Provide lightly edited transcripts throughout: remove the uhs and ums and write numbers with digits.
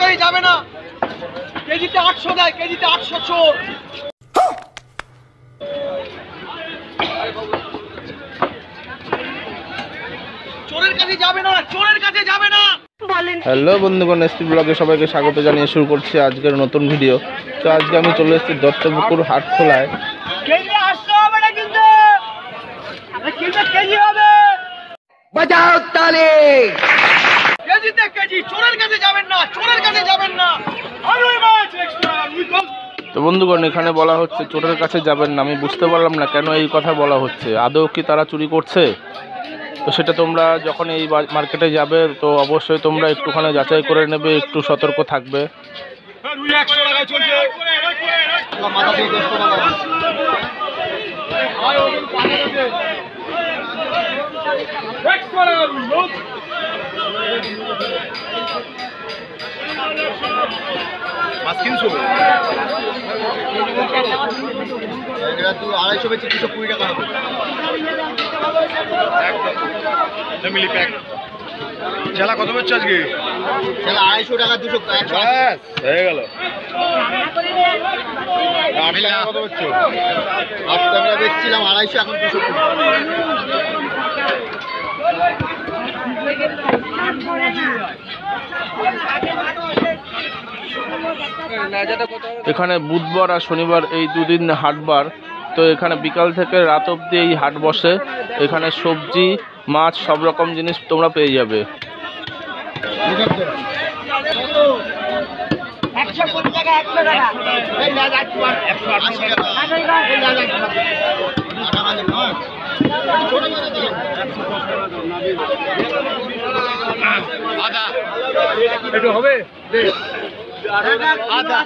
অনুযায়ী যাবে না। কেজিতে 800 দেয়, কেজিতে 800 চোর। চোরের কাছে যাবে না, চোরের কাছে যাবে না। হ্যালো বন্ধুগণ, এসপি ব্লগে সবাইকে স্বাগত জানিয়ে শুরু করছি আজকের নতুন ভিডিও। তো আজকে আমি চলে এসেছি দত্তপুকুর হাটখোলায়। কেজি 800 হবে না কিন্তু, কেজি হবে। বাজাও তালি। কেজিতে কেজি, চোরের কাছে যাবেন না, চোরের কাছে যাবেন না। তো বন্ধুগণ, এখানে বলা হচ্ছে চোরের কাছে যাবেন না। আমি বুঝতে পারলাম না কেন এই কথা বলা হচ্ছে। আদৌ কি তারা চুরি করছে? তো সেটা তোমরা যখন এই মার্কেটে যাবে তো অবশ্যই তোমরা একটুখানি যাচাই করে নেবে, একটু সতর্ক থাকবে। মাছ 300, 250 বেচে 220 টাকা হবে। Family pack. জেলা কত বেচছো আজকে? জেলা 250 টাকা, 200 হয়ে গেল। কত বেচছো? আমরা বেচছিলাম 250, এখন 220। এখানে বুধবার আর শনিবার এই দুদিন হাটবার। তো এখানে বিকাল থেকে রাত অবধি এই হাট বসে। এখানে সবজি, মাছ, সব রকম জিনিস তোমরা পেয়ে যাবে। একটু হবে আদা।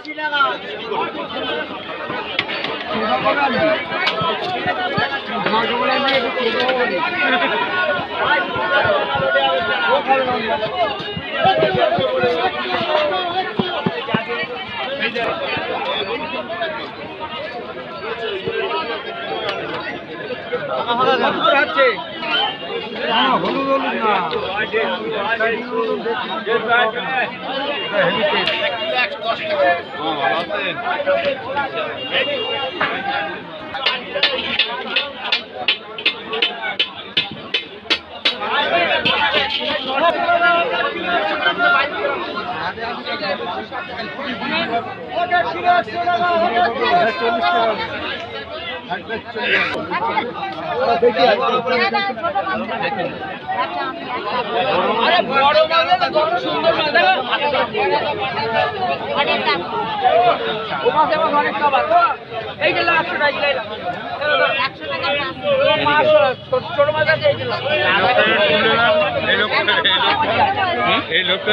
এই লোকটা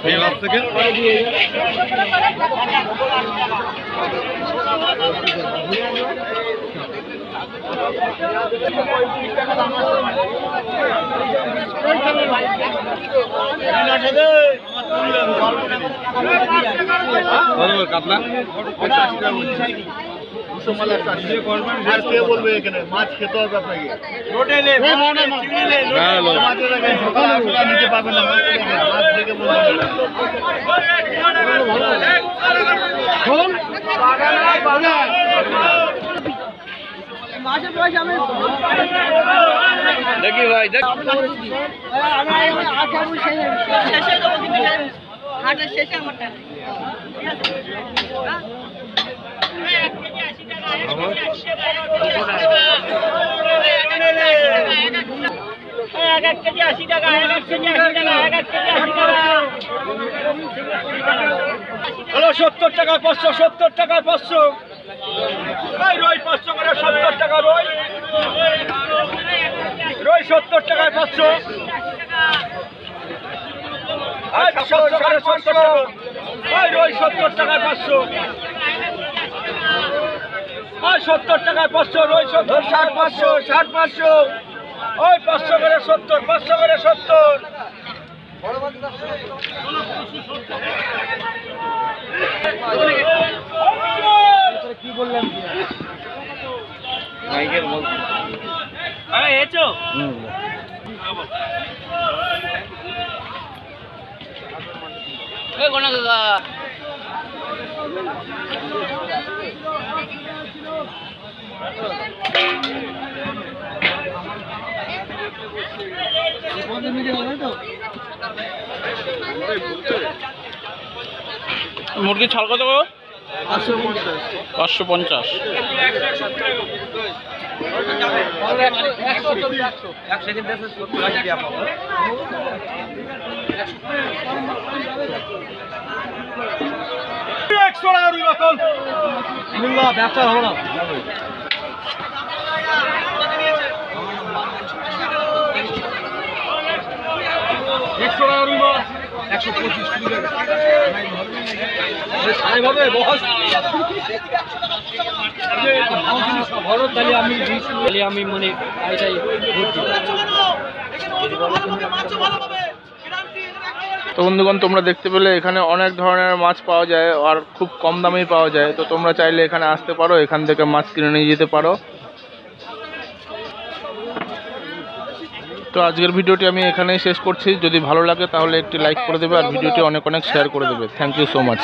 এই মাছ থেকে কাতলা বলবে এখানে মাছ খেতে হবে আপনাকে। নিতে পারবেন না, মাছ থেকে দেখি ভাই, দেখ হাটের শেষে আমারটা এক কেজি 80 টাকা, 1 কেজি 80 টাকা, 1 কেজি 80 টাকা। হলো 70 টাকা 500, 70 টাকা 500। রই 500 করে 70 টাকা রই। রই 70 টাকায় 500। 70 টাকায় 500। রই 70 টাকায় 500। 70 টাকায় 500, রই 70, 60 500, 60 500। ওই 500 করে 70, 500 করে 70। কি বললেন? মাইকেল বলছি। আরে এছো? মুরগির ছাল কত গো? 550। ব্যবসা হলো না। 100 টাকা রুই মাছ 125 টাকা। সাইভাবে বস ভরত তাহলে আমি মনে এইটাই ভর্তি। তো বন্ধুগণ, তোমরা দেখতে পেলে এখানে অনেক ধরনের মাছ পাওয়া যায় আর খুব কম দামেই পাওয়া যায়। তো তোমরা চাইলে এখানে আসতে পারো, এখান থেকে মাছ কিনে নিয়ে যেতে পারো। তো আজকের ভিডিওটি আমি এখানেই শেষ করছি। যদি ভালো লাগে তাহলে একটি লাইক করে দেবে আর ভিডিওটি অনেক শেয়ার করে দেবে। Thank you so much.